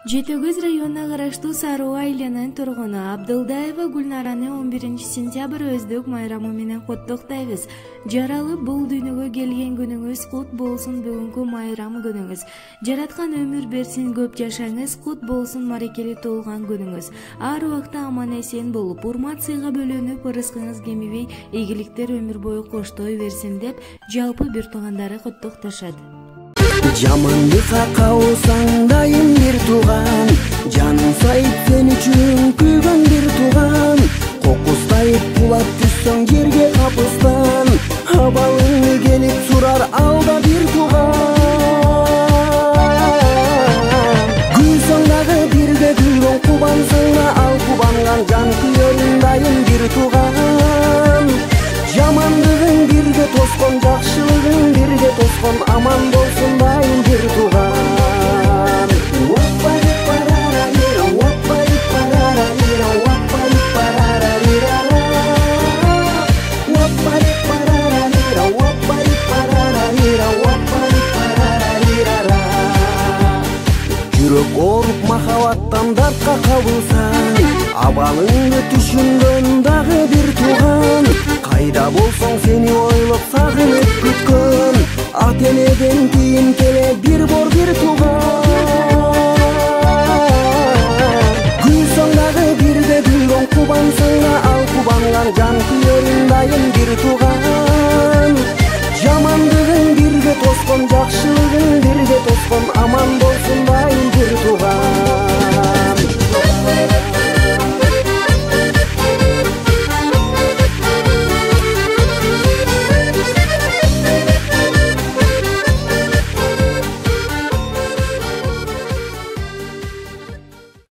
Жети Көз районуна караштуу Сары Оо айылынын тургуну Абдылдаева Гүлнараны 11-сентябрь өздүк майрамы менен куттуктайбыз. Жаралып бул дүйнөгө келген күнүңүз кут болсун, бүгүнкү майрам күнүңүз. Жараткан өмүр берсин, көп жашаңыз, кут болсун марекели толган күнүңүз. Ар убакта аман эсен болуп, урмат сыйга бөлөнүп, ырыскыңыз кемибей, ийгиликтер өмүр бою коштой берсин деп жалпы бир туугандары куттукташат. Жамандыкка калсаң дайым бир тууган, жаның сайып сен үчүн күйгөн бир тууган. Кокустайып кулап түссөң жерге капыстан, абалың келип сурар алда бир тууган. Күлсөң дагы бирге күлгөн, кубансаң да ал кубанган, жан күйөрүң дайым бир тууган. Жамандыгың бирге тоскон, жакшылыгың бирге тоскон, аман болсун дайым бир тууган. Жүрөк ооруп махабаттан дартка кабылсаң, абалыңды түшүнгөн дагы бир тууган. Кайда болсоң сени ойлоп сагынып күткөн, ата энеден кийин келе бир бор бир тууган.